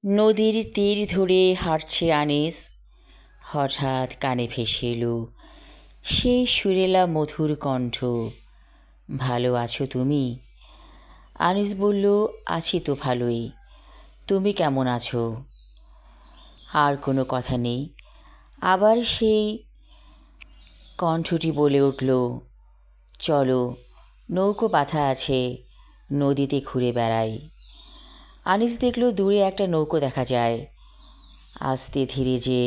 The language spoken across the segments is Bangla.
নদীর তীর ধরে হাঁটছে আনিস। হঠাৎ কানে ভেসে এলো সেই সুরেলা মধুর কণ্ঠ। ভালো আছো তুমি? আনিস বলল, আছি তো ভালোই। তুমি কেমন আছো? আর কোনো কথা নেই। আবার সেই কণ্ঠটি বলে উঠল, চলো, নৌকো বাঁধা আছে, নদীতে ঘুরে বেড়াই। আনিস দেখল দূরে একটা নৌকো দেখা যায়। আস্তে ধীরে যে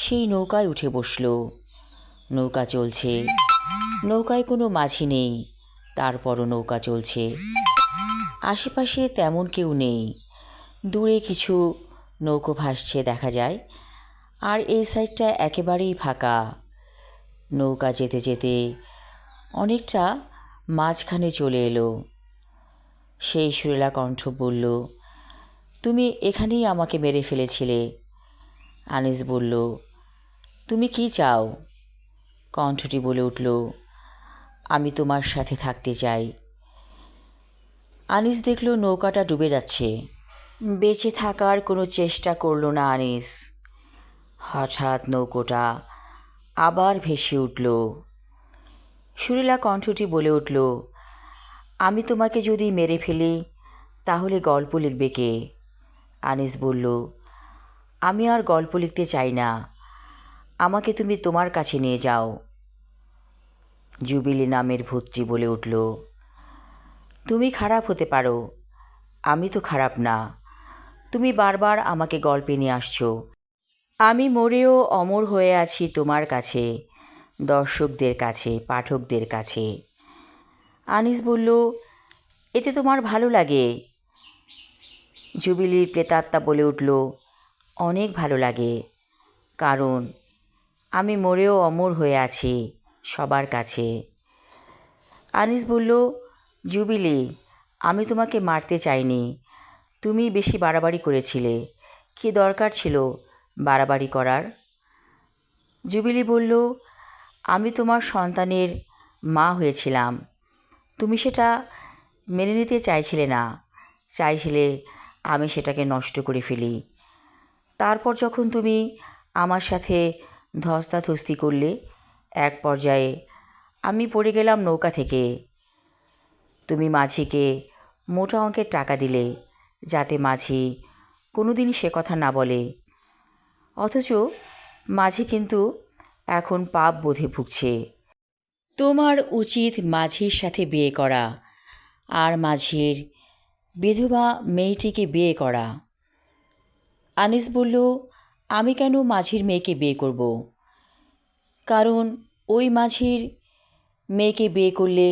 সেই নৌকায় উঠে বসল। নৌকা চলছে, নৌকায় কোনো মাঝি নেই, তারপরও নৌকা চলছে। আশেপাশে তেমন কেউ নেই। দূরে কিছু নৌকো ভাসছে দেখা যায়, আর এই সাইডটা একেবারেই ফাঁকা। নৌকা যেতে যেতে অনেকটা মাঝখানে চলে এলো। সেই সুরেলা কণ্ঠ বলল, তুমি এখানেই আমাকে মেরে ফেলেছিলে। আনিস বলল, তুমি কি চাও? কণ্ঠটি বলে উঠল, আমি তোমার সাথে থাকতে চাই। আনিস দেখল নৌকাটা ডুবে যাচ্ছে। বেঁচে থাকার কোনো চেষ্টা করল না আনিস। হঠাৎ নৌকোটা আবার ভেসে উঠল। সুরেলা কণ্ঠটি বলে উঠল, আমি তোমাকে যদি মেরে ফেলি তাহলে গল্প লিখবে কে? আনিস বলল, আমি আর গল্প লিখতে চাই না, আমাকে তুমি তোমার কাছে নিয়ে যাও। জুবিলি নামের ভূতটি বলে উঠল, তুমি খারাপ হতে পারো, আমি তো খারাপ না। তুমি বারবার আমাকে গল্পে নিয়ে আসছো। আমি মরেও অমর হয়ে আছি তোমার কাছে, দর্শকদের কাছে, পাঠকদের কাছে। আনিস বলল, এতে তোমার ভালো লাগে? জুবিলির প্রেতাত্মা বলে উঠল, অনেক ভালো লাগে, কারণ আমি মরেও অমর হয়ে আছি সবার কাছে। আনিস বলল, জুবিলি, আমি তোমাকে মারতে চাইনি, তুমি বেশি বাড়াবাড়ি করেছিলে। কী দরকার ছিল বাড়াবাড়ি করার? জুবিলি বলল, আমি তোমার সন্তানের মা হয়েছিলাম, তুমি সেটা মেনে নিতে চাইছিলে না, চাইছিলে আমি সেটাকে নষ্ট করে ফেলি। তারপর যখন তুমি আমার সাথে ধস্তাধস্তি করলে, এক পর্যায়ে আমি পড়ে গেলাম নৌকা থেকে। তুমি মাঝিকে মোটা অঙ্কের টাকা দিলে যাতে মাঝি কোনো দিনই সে কথা না বলে, অথচ মাঝি কিন্তু এখন পাপ বোধে ভুগছে। তোমার উচিত মাঝির সাথে বিয়ে করা, আর মাঝির বিধবা মেয়েটিকে বিয়ে করা। আনিস বলল, আমি কেন মাঝির মেয়েকে বিয়ে করব? কারণ ওই মাঝির মেয়েকে বিয়ে করলে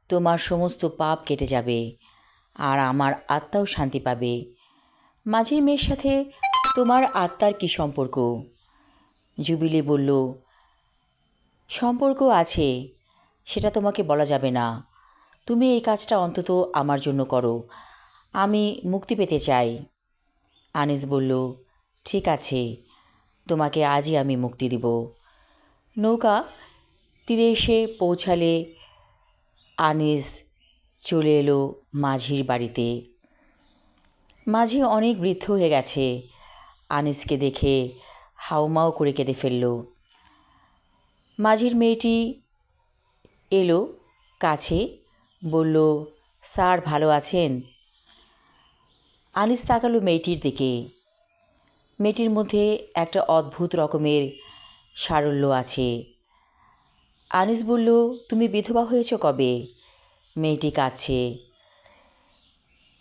তোমার সমস্ত পাপ কেটে যাবে, আর আমার আত্মাও শান্তি পাবে। মাঝির মেয়ের সাথে তোমার আত্মার কী সম্পর্ক? জুবিলি বলল, সম্পর্ক আছে, সেটা তোমাকে বলা যাবে না। তুমি এই কাজটা অন্তত আমার জন্য করো, আমি মুক্তি পেতে চাই। আনিস বলল, ঠিক আছে, তোমাকে আজই আমি মুক্তি দিব। নৌকা তীরে এসে পৌঁছালে আনিস চলে এলো মাঝির বাড়িতে। মাঝি অনেক বৃদ্ধ হয়ে গেছে। আনিসকে দেখে হাউমাউ করে কেঁদে ফেলল। মাঝির মেয়েটি এলো কাছে, বলল, স্যার ভালো আছেন? আনিস তাকালো মেয়েটির দিকে। মেয়েটির মধ্যে একটা অদ্ভুত রকমের সারল্য আছে। আনিস বলল, তুমি বিধবা হয়েছ কবে? মেয়েটি কাঁদছে।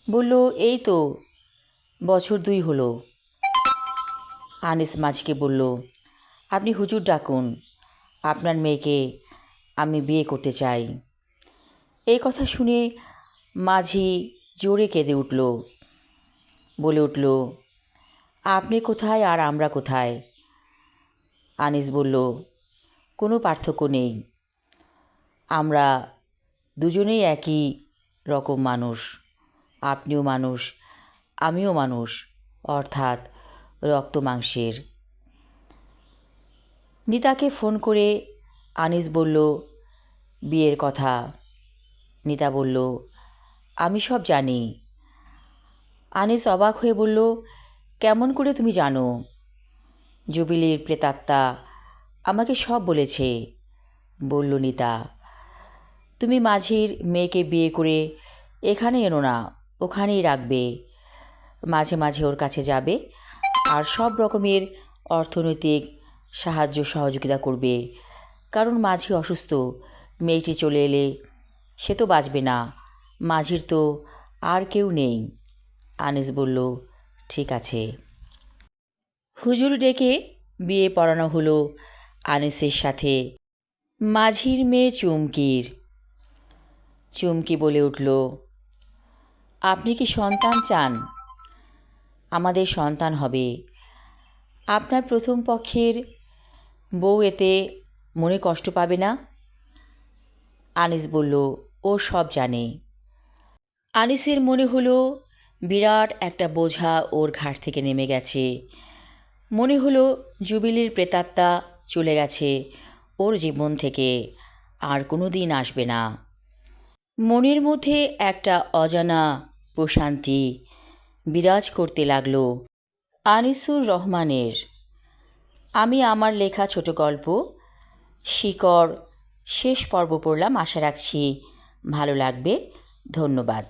বলল, এই তো বছর 2 হলো। আনিস মাঝিকে বলল, আপনি হুজুর ডাকুন, আপনার মেয়েকে আমি বিয়ে করতে চাই। এই কথা শুনে মাঝি জোরে কেঁদে উঠল। বলে উঠল, আপনি কোথায় আর আমরা কোথায়? আনিস বলল, কোনো পার্থক্য নেই, আমরা দুজনেই একই রকম মানুষ। আপনিও মানুষ, আমিও মানুষ, অর্থাৎ রক্ত মাংসের। নিতাকে ফোন করে আনিস বলল বিয়ের কথা। নিতা বলল, আমি সব জানি। আনিস অবাক হয়ে বলল, কেমন করে তুমি জানো? জুবিলির প্রেতাত্মা আমাকে সব বলেছে, বলল নিতা। তুমি মাঝির মেয়েকে বিয়ে করে এখানে এনো না, ওখানেই রাখবে। মাঝে মাঝে ওর কাছে যাবে আর সব রকমের অর্থনৈতিক সাহায্য সহযোগিতা করবে। কারণ মাঝি অসুস্থ, মেয়েটি চলে এলে সে তো বাঁচবে না, মাঝির তো আর কেউ নেই। আনিস বলল, ঠিক আছে। হুজুর ডেকে বিয়ে পড়ানো হলো আনিসের সাথে মাঝির মেয়ে চুমকির। চুমকি বলে উঠল, আপনি কি সন্তান চান? আমাদের সন্তান হবে। আপনার প্রথম পক্ষের বউ এতে মনে কষ্ট পাবে না? আনিস বলল, ও সব জানে। আনিসের মনে হলো বিরাট একটা বোঝা ওর ঘাট থেকে নেমে গেছে। মনে হলো জুবিলির প্রেতাত্মা চলে গেছে ওর জীবন থেকে, আর কোনো দিন আসবে না। মনের মধ্যে একটা অজানা প্রশান্তি বিরাজ করতে লাগলো আনিসুর রহমানের। আমি আমার লেখা ছোট গল্প শিকড় শেষ পর্ব পড়লাম। আশা রাখছি ভালো লাগবে। ধন্যবাদ।